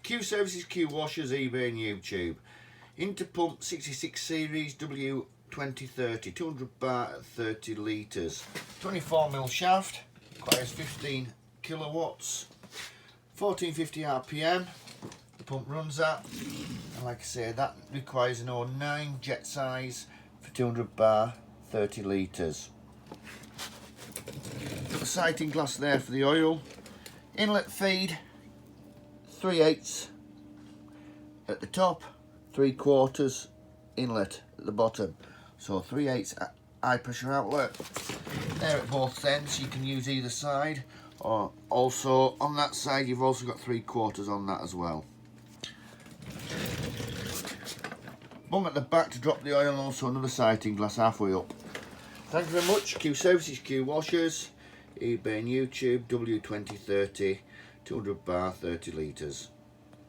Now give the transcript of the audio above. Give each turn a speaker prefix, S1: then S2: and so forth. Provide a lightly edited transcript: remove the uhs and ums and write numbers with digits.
S1: Q Services, Qwashers, eBay and YouTube. Interpump 66 series W2030, 200 bar at 30 litres. 24mm shaft, requires 15 kilowatts. 1450 RPM, the pump runs at. And like I say, that requires an 09 jet size for 200 bar, 30 litres. Got the sighting glass there for the oil. Inlet feed, 3/8 at the top, 3/4 inlet at the bottom. So 3/8 high pressure outlet. There at both ends, you can use either side. Or also on that side, you've also got 3/4 on that as well. Bung at the back to drop the oil, and also another sighting glass halfway up. Thank you very much. Q Services, Qwashers, eBay and YouTube, W2030, 200 bar, 30 litres.